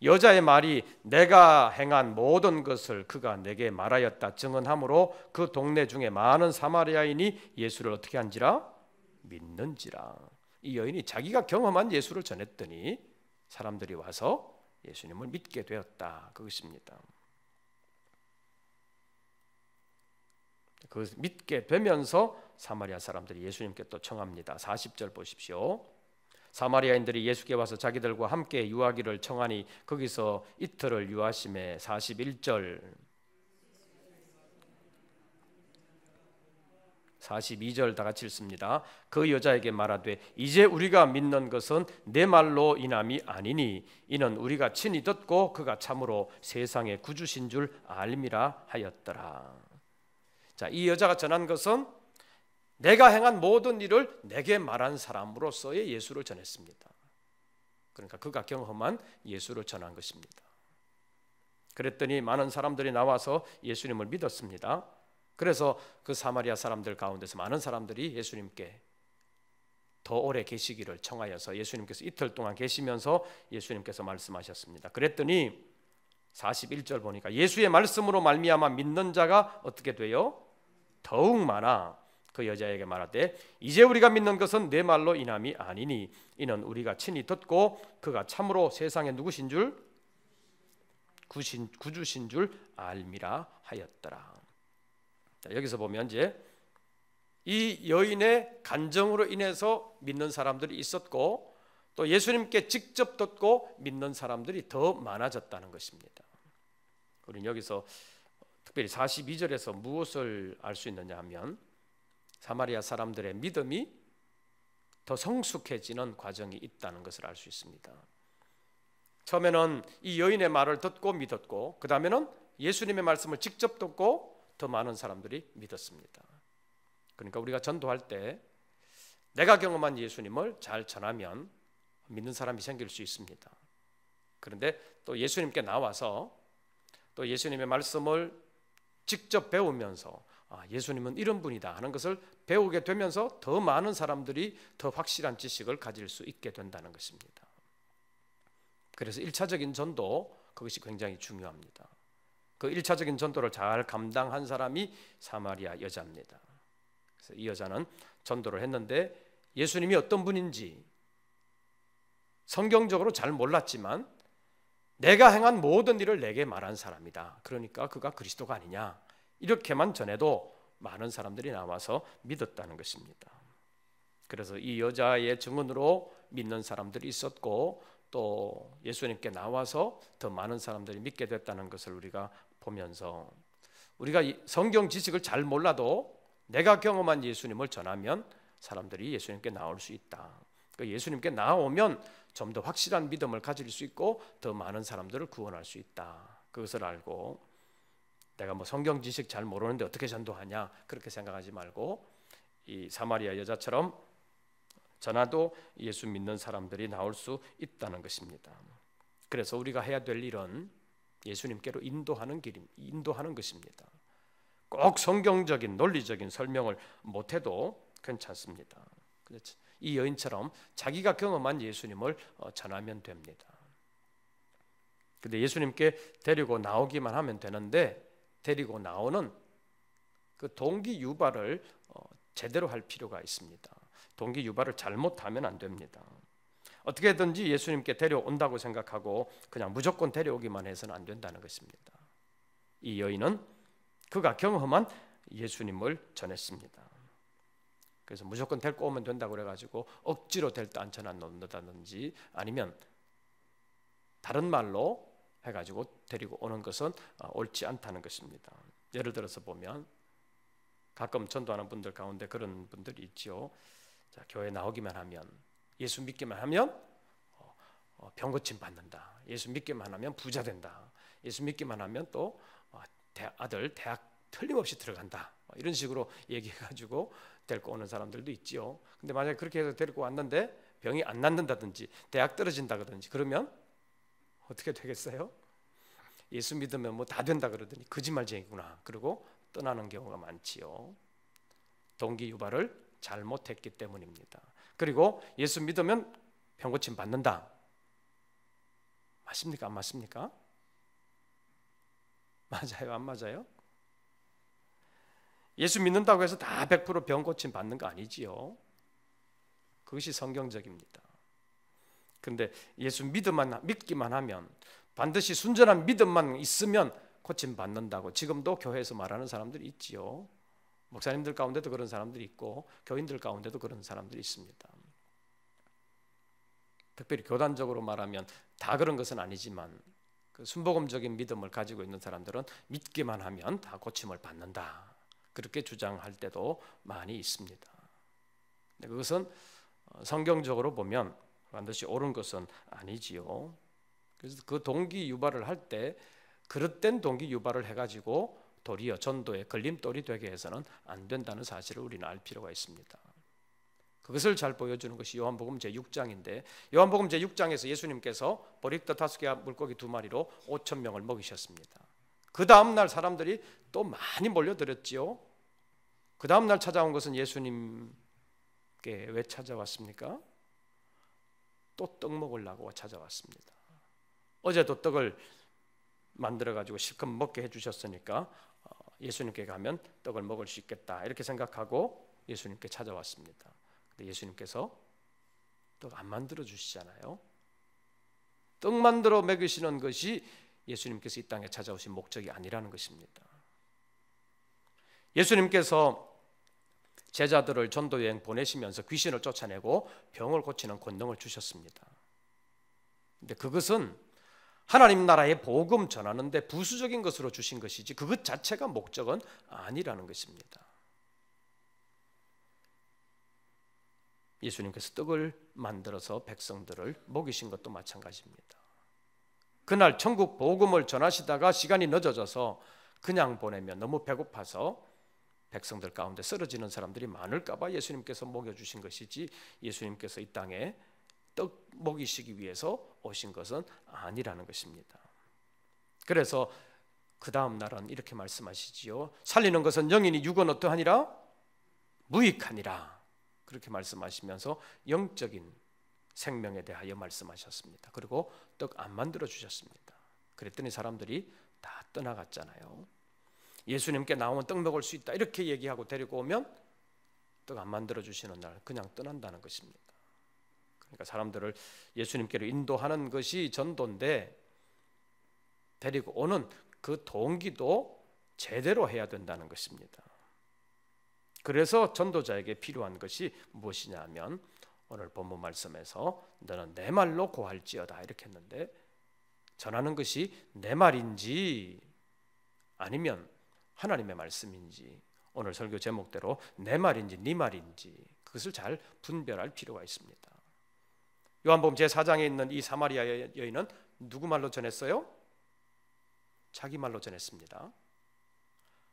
여자의 말이 내가 행한 모든 것을 그가 내게 말하였다 증언하므로 그 동네 중에 많은 사마리아인이 예수를 어떻게 한지라? 믿는지라. 이 여인이 자기가 경험한 예수를 전했더니 사람들이 와서 예수님을 믿게 되었다. 그것입니다. 그 믿게 되면서 사마리아 사람들이 예수님께 또 청합니다. 40절 보십시오. 사마리아인들이 예수께 와서 자기들과 함께 유하기를 청하니 거기서 이틀을 유하심에 41절 42절 다 같이 읽습니다. 그 여자에게 말하되 이제 우리가 믿는 것은 내 말로 인함이 아니니 이는 우리가 친히 듣고 그가 참으로 세상의 구주신 줄 알미라 하였더라. 자, 이 여자가 전한 것은 내가 행한 모든 일을 내게 말한 사람으로서의 예수를 전했습니다. 그러니까 그가 경험한 예수를 전한 것입니다. 그랬더니 많은 사람들이 나와서 예수님을 믿었습니다. 그래서 그 사마리아 사람들 가운데서 많은 사람들이 예수님께 더 오래 계시기를 청하여서 예수님께서 이틀 동안 계시면서 예수님께서 말씀하셨습니다. 그랬더니 41절 보니까 예수의 말씀으로 말미암아 믿는 자가 어떻게 돼요? 더욱 많아. 그 여자에게 말하되 이제 우리가 믿는 것은 내 말로 인함이 아니니 이는 우리가 친히 듣고 그가 참으로 세상의 누구신 줄 구주신 줄 알미라 하였더라. 자, 여기서 보면 이제 이 여인의 간정으로 인해서 믿는 사람들이 있었고 또 예수님께 직접 듣고 믿는 사람들이 더 많아졌다는 것입니다. 우리는 여기서 특별히 42절에서 무엇을 알 수 있느냐 하면 사마리아 사람들의 믿음이 더 성숙해지는 과정이 있다는 것을 알 수 있습니다. 처음에는 이 여인의 말을 듣고 믿었고 그 다음에는 예수님의 말씀을 직접 듣고 더 많은 사람들이 믿었습니다. 그러니까 우리가 전도할 때 내가 경험한 예수님을 잘 전하면 믿는 사람이 생길 수 있습니다. 그런데 또 예수님께 나와서 또 예수님의 말씀을 직접 배우면서 예수님은 이런 분이다 하는 것을 배우게 되면서 더 많은 사람들이 더 확실한 지식을 가질 수 있게 된다는 것입니다. 그래서 1차적인 전도 그것이 굉장히 중요합니다. 그 1차적인 전도를 잘 감당한 사람이 사마리아 여자입니다. 그래서 이 여자는 전도를 했는데 예수님이 어떤 분인지 성경적으로 잘 몰랐지만 내가 행한 모든 일을 내게 말한 사람이다. 그러니까 그가 그리스도가 아니냐 이렇게만 전해도 많은 사람들이 나와서 믿었다는 것입니다. 그래서 이 여자의 증언으로 믿는 사람들이 있었고 또 예수님께 나와서 더 많은 사람들이 믿게 됐다는 것을 우리가 보면서 우리가 성경 지식을 잘 몰라도 내가 경험한 예수님을 전하면 사람들이 예수님께 나올 수 있다. 예수님께 나오면 좀 더 확실한 믿음을 가질 수 있고 더 많은 사람들을 구원할 수 있다. 그것을 알고 내가 뭐 성경 지식 잘 모르는데 어떻게 전도하냐 그렇게 생각하지 말고 이 사마리아 여자처럼 전화도 예수 믿는 사람들이 나올 수 있다는 것입니다. 그래서 우리가 해야 될 일은 예수님께로 인도하는 것입니다. 꼭 성경적인 논리적인 설명을 못해도 괜찮습니다. 이 여인처럼 자기가 경험한 예수님을 전하면 됩니다. 근데 예수님께 데리고 나오기만 하면 되는데 데리고 나오는 그 동기 유발을 제대로 할 필요가 있습니다. 동기 유발을 잘못하면 안 됩니다. 어떻게든지 예수님께 데려온다고 생각하고 그냥 무조건 데려오기만 해서는 안 된다는 것입니다. 이 여인은 그가 경험한 예수님을 전했습니다. 그래서 무조건 데리고 오면 된다고 그래가지고 억지로 데리고 앉혀놔 놓는다든지 아니면 다른 말로 해가지고 데리고 오는 것은 옳지 않다는 것입니다. 예를 들어서 보면 가끔 전도하는 분들 가운데 그런 분들이 있죠. 자, 교회 나오기만 하면 예수 믿기만 하면 병 고침 받는다. 예수 믿기만 하면 부자 된다. 예수 믿기만 하면 또 아들 대학 틀림없이 들어간다. 이런 식으로 얘기해가지고 데리고 오는 사람들도 있지요. 근데 만약에 그렇게 해서 데리고 왔는데 병이 안 낫는다든지 대학 떨어진다든지 그러면 어떻게 되겠어요? 예수 믿으면 뭐 다 된다 그러더니 거짓말쟁이구나 그러고 떠나는 경우가 많지요. 동기 유발을 잘못했기 때문입니다. 그리고 예수 믿으면 병 고침 받는다. 맞습니까? 안 맞습니까? 맞아요? 안 맞아요? 예수 믿는다고 해서 다 100% 병 고침 받는 거 아니지요. 그것이 성경적입니다. 그런데 예수 믿기만 하면 반드시 순전한 믿음만 있으면 고침 받는다고 지금도 교회에서 말하는 사람들이 있지요. 목사님들 가운데도 그런 사람들이 있고 교인들 가운데도 그런 사람들이 있습니다. 특별히 교단적으로 말하면 다 그런 것은 아니지만 그 순복음적인 믿음을 가지고 있는 사람들은 믿기만 하면 다 고침을 받는다. 그렇게 주장할 때도 많이 있습니다. 그것은 성경적으로 보면 반드시 옳은 것은 아니지요. 그래서 그 동기 유발을 할 때 그릇된 동기 유발을 해가지고 도리어 전도의 걸림돌이 되게 해서는 안 된다는 사실을 우리는 알 필요가 있습니다. 그것을 잘 보여주는 것이 요한복음 제6장인데 요한복음 제6장에서 예수님께서 보리떡 5개와 물고기 2마리로 5,000명을 먹이셨습니다. 그 다음날 사람들이 또 많이 몰려들었지요. 그 다음날 찾아온 것은 예수님께 왜 찾아왔습니까? 또 떡 먹으려고 찾아왔습니다. 어제도 떡을 만들어가지고 실컷 먹게 해주셨으니까 예수님께 가면 떡을 먹을 수 있겠다 이렇게 생각하고 예수님께 찾아왔습니다. 근데 예수님께서 떡 안 만들어 주시잖아요. 떡 만들어 먹이시는 것이 예수님께서 이 땅에 찾아오신 목적이 아니라는 것입니다. 예수님께서 제자들을 전도여행 보내시면서 귀신을 쫓아내고 병을 고치는 권능을 주셨습니다. 근데 그것은 하나님 나라의 복음 전하는데 부수적인 것으로 주신 것이지 그것 자체가 목적은 아니라는 것입니다. 예수님께서 떡을 만들어서 백성들을 먹이신 것도 마찬가지입니다. 그날 천국 복음을 전하시다가 시간이 늦어져서 그냥 보내면 너무 배고파서 백성들 가운데 쓰러지는 사람들이 많을까 봐 예수님께서 먹여주신 것이지 예수님께서 이 땅에 떡 먹이시기 위해서 오신 것은 아니라는 것입니다. 그래서 그 다음 날은 이렇게 말씀하시지요. 살리는 것은 영이니 육은 어떠하니라? 무익하니라. 그렇게 말씀하시면서 영적인 생명에 대하여 말씀하셨습니다. 그리고 떡 안 만들어 주셨습니다. 그랬더니 사람들이 다 떠나갔잖아요. 예수님께 나오면 떡 먹을 수 있다 이렇게 얘기하고 데리고 오면 떡 안 만들어 주시는 날 그냥 떠난다는 것입니다. 그러니까 사람들을 예수님께로 인도하는 것이 전도인데 데리고 오는 그 동기도 제대로 해야 된다는 것입니다. 그래서 전도자에게 필요한 것이 무엇이냐 하면 오늘 본문 말씀에서 너는 내 말로 고할지어다 이렇게 했는데 전하는 것이 내 말인지 아니면 하나님의 말씀인지 오늘 설교 제목대로 내 말인지 네 말인지 그것을 잘 분별할 필요가 있습니다. 요한복음 제4장에 있는 이 사마리아 여인은 누구 말로 전했어요? 자기 말로 전했습니다.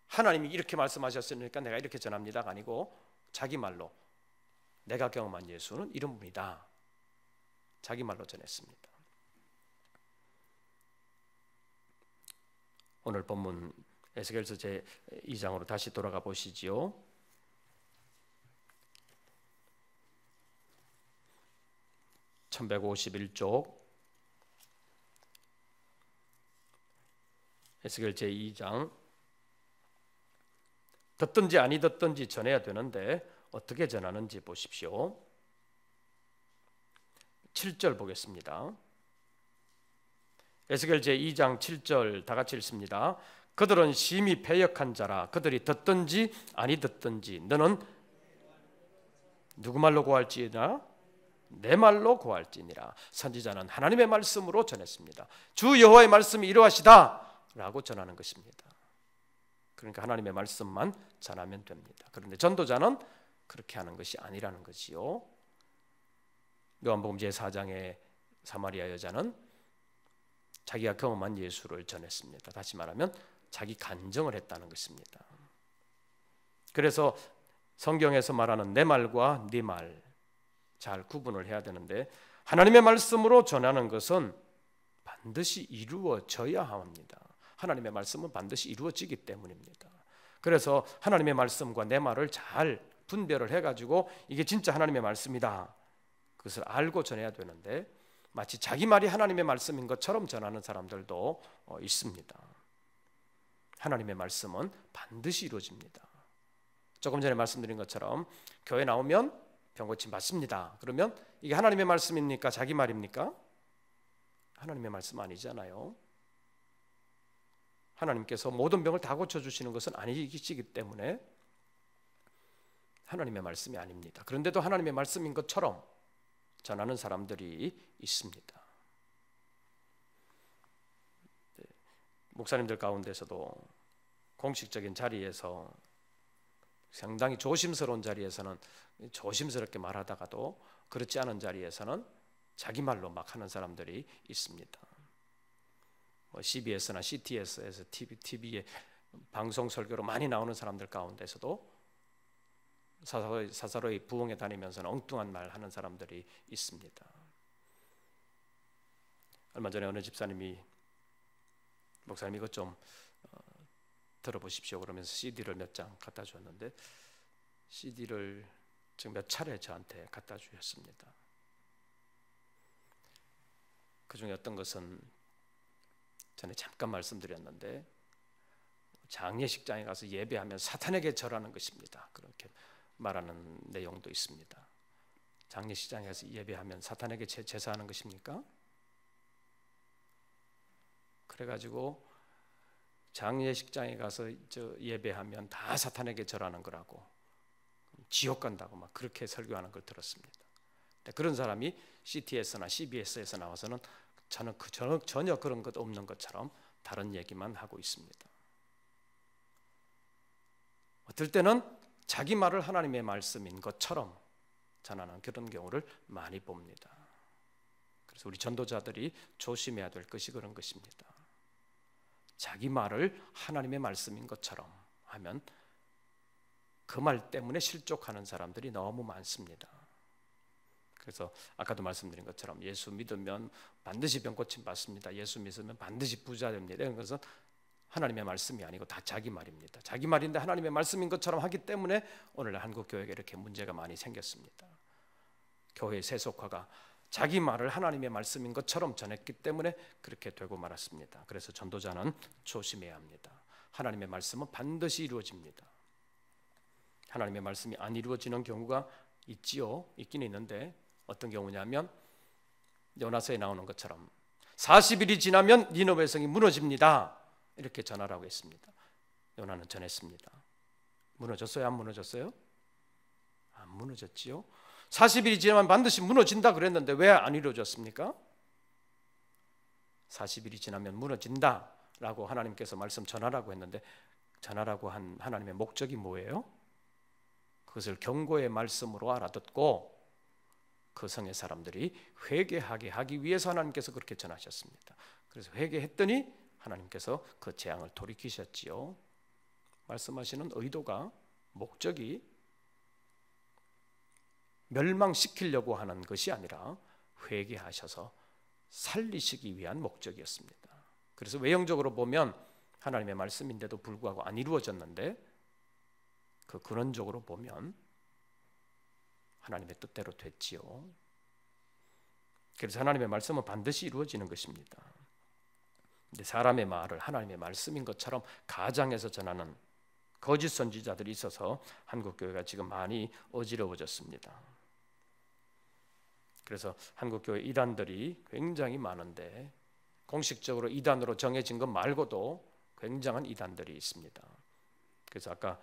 하나님이 이렇게 말씀하셨으니까 내가 이렇게 전합니다가 아니고 자기 말로 내가 경험한 예수는 이런 분이다. 자기 말로 전했습니다. 오늘 본문 에스겔서 제2장으로 다시 돌아가 보시지요. (1151쪽) 에스겔 제2장 듣든지 아니 듣든지 전해야 되는데 어떻게 전하는지 보십시오. 7절 보겠습니다. 에스겔 제2장 7절 다 같이 읽습니다. 그들은 심히 패역한 자라. 그들이 듣든지 아니 듣든지 너는 누구 말로 고할지니라? 내 말로 고할지니라. 선지자는 하나님의 말씀으로 전했습니다. 주 여호와의 말씀이 이러하시다 라고 전하는 것입니다. 그러니까 하나님의 말씀만 전하면 됩니다. 그런데 전도자는 그렇게 하는 것이 아니라는 것이요. 요한복음 제4장의 사마리아 여자는 자기가 경험한 예수를 전했습니다. 다시 말하면 자기 간증을 했다는 것입니다. 그래서 성경에서 말하는 내 말과 네 말 잘 구분을 해야 되는데 하나님의 말씀으로 전하는 것은 반드시 이루어져야 합니다. 하나님의 말씀은 반드시 이루어지기 때문입니다. 그래서 하나님의 말씀과 내 말을 잘 분별을 해가지고 이게 진짜 하나님의 말씀이다 그것을 알고 전해야 되는데 마치 자기 말이 하나님의 말씀인 것처럼 전하는 사람들도 있습니다. 하나님의 말씀은 반드시 이루어집니다. 조금 전에 말씀드린 것처럼 교회 나오면 병고침 받습니다. 그러면 이게 하나님의 말씀입니까? 자기 말입니까? 하나님의 말씀 아니잖아요. 하나님께서 모든 병을 다 고쳐주시는 것은 아니시기 때문에 하나님의 말씀이 아닙니다. 그런데도 하나님의 말씀인 것처럼 전하는 사람들이 있습니다. 목사님들 가운데서도 공식적인 자리에서 상당히 조심스러운 자리에서는 조심스럽게 말하다가도 그렇지 않은 자리에서는 자기 말로 막 하는 사람들이 있습니다. CBS나 CTS에서 TV에 방송 설교로 많이 나오는 사람들 가운데서도 사사로이 부흥에 다니면서는 엉뚱한 말 하는 사람들이 있습니다. 얼마 전에 어느 집사님이 목사님 이것 좀 들어보십시오 그러면서 CD를 몇 장 갖다 주었는데 CD를 지금 몇 차례 저한테 갖다 주셨습니다. 그 중에 어떤 것은 전에 잠깐 말씀드렸는데 장례식장에 가서 예배하면 사탄에게 절하는 것입니다. 그렇게 말하는 내용도 있습니다. 장례식장에서 예배하면 사탄에게 제사하는 것입니까? 그래가지고 장례식장에 가서 예배하면 다 사탄에게 절하는 거라고, 지옥 간다고 막 그렇게 설교하는 걸 들었습니다. 근데 그런 사람이 CTS나 CBS에서 나와서는 저는 전혀 그런 것 없는 것처럼 다른 얘기만 하고 있습니다. 어떨 때는 자기 말을 하나님의 말씀인 것처럼 전하는 그런 경우를 많이 봅니다. 그래서 우리 전도자들이 조심해야 될 것이 그런 것입니다. 자기 말을 하나님의 말씀인 것처럼 하면 그 말 때문에 실족하는 사람들이 너무 많습니다. 그래서 아까도 말씀드린 것처럼 예수 믿으면 반드시 병 고침 받습니다. 예수 믿으면 반드시 부자 됩니다. 이런 것은 하나님의 말씀이 아니고 다 자기 말입니다. 자기 말인데 하나님의 말씀인 것처럼 하기 때문에 오늘날 한국 교회가 이렇게 문제가 많이 생겼습니다. 교회의 세속화가 자기 말을 하나님의 말씀인 것처럼 전했기 때문에 그렇게 되고 말았습니다. 그래서 전도자는 조심해야 합니다. 하나님의 말씀은 반드시 이루어집니다. 하나님의 말씀이 안 이루어지는 경우가 있기는 있는데 어떤 경우냐면 요나서에 나오는 것처럼 40일이 지나면 니느웨 성이 무너집니다. 이렇게 전하라고 했습니다. 요나는 전했습니다. 무너졌어요? 안 무너졌어요? 안 무너졌지요. 40일이 지나면 반드시 무너진다 그랬는데 왜 안 이루어졌습니까? 40일이 지나면 무너진다라고 하나님께서 말씀 전하라고 했는데 전하라고 한 하나님의 목적이 뭐예요? 그것을 경고의 말씀으로 알아듣고 그 성의 사람들이 회개하게 하기 위해서 하나님께서 그렇게 전하셨습니다. 그래서 회개했더니 하나님께서 그 재앙을 돌이키셨지요. 말씀하시는 의도가, 목적이 멸망시키려고 하는 것이 아니라 회개하셔서 살리시기 위한 목적이었습니다. 그래서 외형적으로 보면 하나님의 말씀인데도 불구하고 안 이루어졌는데 그 근원적으로 보면 하나님의 뜻대로 됐지요. 그래서 하나님의 말씀은 반드시 이루어지는 것입니다. 근데 사람의 말을 하나님의 말씀인 것처럼 가장해서 전하는 거짓 선지자들이 있어서 한국 교회가 지금 많이 어지러워졌습니다. 그래서 한국 교회 이단들이 굉장히 많은데 공식적으로 이단으로 정해진 것 말고도 굉장한 이단들이 있습니다. 그래서 아까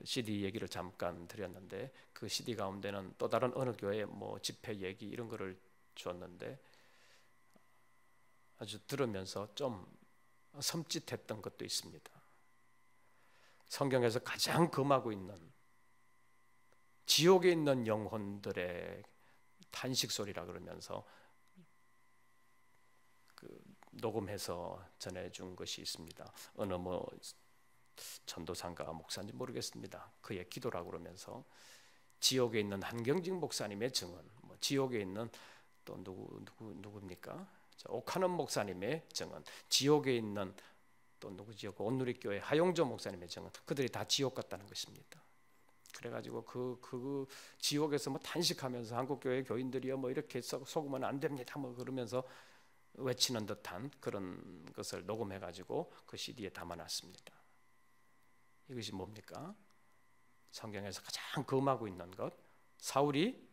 CD 얘기를 잠깐 드렸는데 그 CD 가운데는 또 다른 어느 교회 집회 얘기 이런 거를 줬는데 아주 들으면서 좀 섬찟했던 것도 있습니다. 성경에서 가장 금하고 있는 지옥에 있는 영혼들의 탄식 소리라 그러면서 녹음해서 전해준 것이 있습니다. 어느 전도사인가 목사인지 모르겠습니다. 그의 기도라고 그러면서 지옥에 있는 한경직 목사님의 증언, 지옥에 있는 또 누굽니까? 오카는 목사님의 증언, 지옥에 있는 또 누구지요? 온누리교회 하용조 목사님의 증언, 그들이 다 지옥 같다는 것입니다. 그래가지고 그 지옥에서 탄식하면서 한국교회 교인들이요 이렇게 속으면 안 됩니다. 그러면서 외치는 듯한 그런 것을 녹음해가지고 그 CD에 담아놨습니다. 이것이 뭡니까? 성경에서 가장 금하고 있는 것. 사울이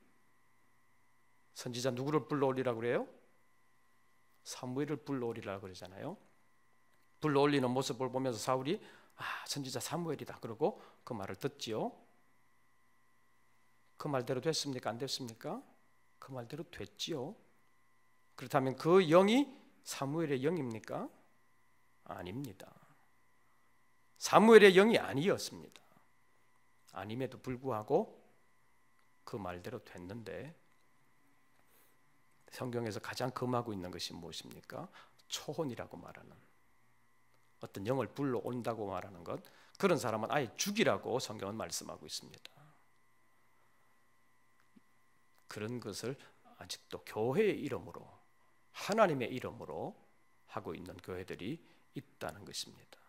선지자 누구를 불러올리라고 그래요? 사무엘을 불러올리라고 그러잖아요. 불러올리는 모습을 보면서 사울이 선지자 사무엘이다 그러고 그 말을 듣지요. 그 말대로 됐습니까? 안 됐습니까? 그 말대로 됐지요. 그렇다면 그 영이 사무엘의 영입니까? 아닙니다. 사무엘의 영이 아니었습니다. 아님에도 불구하고 그 말대로 됐는데 성경에서 가장 금하고 있는 것이 무엇입니까? 초혼이라고 말하는 어떤 영을 불러온다고 말하는 것, 그런 사람은 아예 죽이라고 성경은 말씀하고 있습니다. 그런 것을 아직도 교회의 이름으로, 하나님의 이름으로 하고 있는 교회들이 있다는 것입니다.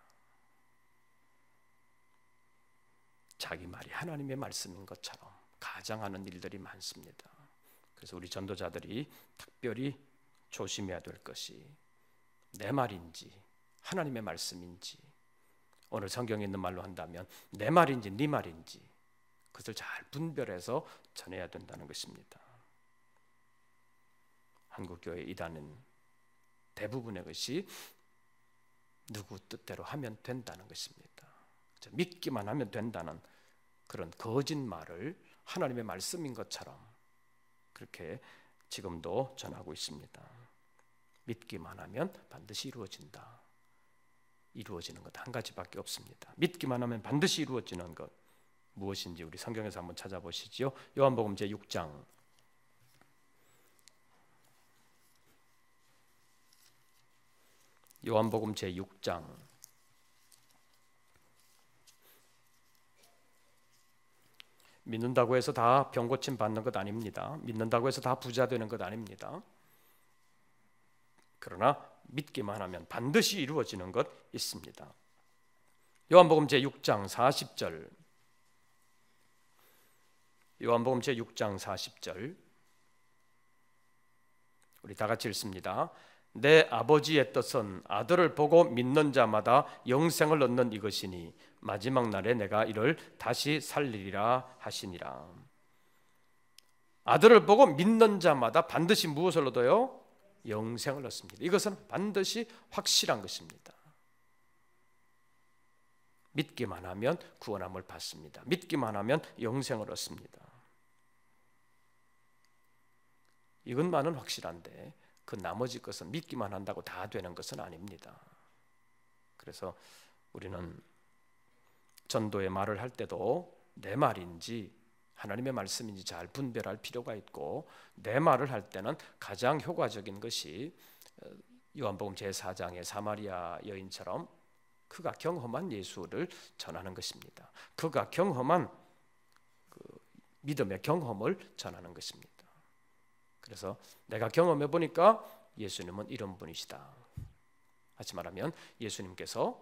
자기 말이 하나님의 말씀인 것처럼 가장하는 일들이 많습니다. 그래서 우리 전도자들이 특별히 조심해야 될 것이 내 말인지 하나님의 말씀인지, 오늘 성경에 있는 말로 한다면 내 말인지 네 말인지, 그것을 잘 분별해서 전해야 된다는 것입니다. 한국교회 이단은 대부분의 것이 누구 뜻대로 하면 된다는 것입니다. 믿기만 하면 된다는 그런 거짓말을 하나님의 말씀인 것처럼 그렇게 지금도 전하고 있습니다. 믿기만 하면 반드시 이루어진다. 이루어지는 것 한 가지밖에 없습니다. 믿기만 하면 반드시 이루어지는 것 무엇인지 우리 성경에서 한번 찾아보시죠. 요한복음 제6장 요한복음 제6장 믿는다고 해서 다 병고침 받는 것 아닙니다. 믿는다고 해서 다 부자 되는 것 아닙니다. 그러나 믿기만 하면 반드시 이루어지는 것 있습니다. 요한복음 제6장 40절 요한복음 제6장 40절 우리 다 같이 읽습니다. 내 아버지의 뜻은 아들을 보고 믿는 자마다 영생을 얻는 이것이니 마지막 날에 내가 이를 다시 살리리라 하시니라. 아들을 보고 믿는 자마다 반드시 무엇을 얻어요? 영생을 얻습니다. 이것은 반드시 확실한 것입니다. 믿기만 하면 구원함을 받습니다. 믿기만 하면 영생을 얻습니다. 이것만은 확실한데 그 나머지 것은 믿기만 한다고 다 되는 것은 아닙니다. 그래서 우리는 전도의 말을 할 때도 내 말인지 하나님의 말씀인지 잘 분별할 필요가 있고, 내 말을 할 때는 가장 효과적인 것이 요한복음 제4장의 사마리아 여인처럼 그가 경험한 예수를 전하는 것입니다. 그가 경험한 그 믿음의 경험을 전하는 것입니다. 그래서 내가 경험해 보니까 예수님은 이런 분이시다. 다시 말하면 예수님께서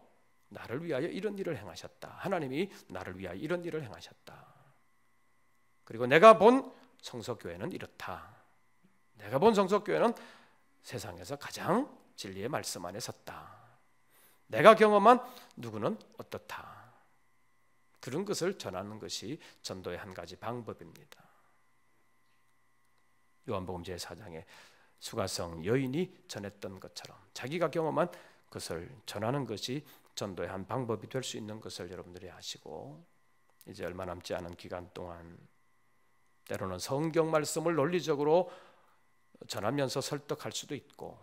나를 위하여 이런 일을 행하셨다. 하나님이 나를 위하여 이런 일을 행하셨다. 그리고 내가 본 성서교회는 이렇다. 내가 본 성서교회는 세상에서 가장 진리의 말씀 안에 섰다. 내가 경험한 누구는 어떻다. 그런 것을 전하는 것이 전도의 한 가지 방법입니다. 요한복음 제4장에 수가성 여인이 전했던 것처럼 자기가 경험한 것을 전하는 것이 전도의 한 방법이 될 수 있는 것을 여러분들이 아시고, 이제 얼마 남지 않은 기간 동안 때로는 성경 말씀을 논리적으로 전하면서 설득할 수도 있고,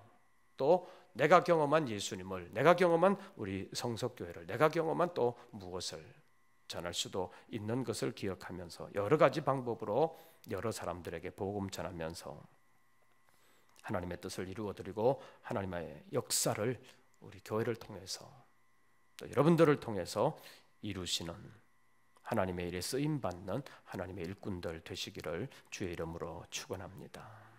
또 내가 경험한 예수님을, 내가 경험한 우리 성서교회를, 내가 경험한 또 무엇을 전할 수도 있는 것을 기억하면서 여러 가지 방법으로 여러 사람들에게 복음 전하면서 하나님의 뜻을 이루어드리고 하나님의 역사를 우리 교회를 통해서 또 여러분들을 통해서 이루시는 하나님의 일에 쓰임받는 하나님의 일꾼들 되시기를 주의 이름으로 축원합니다.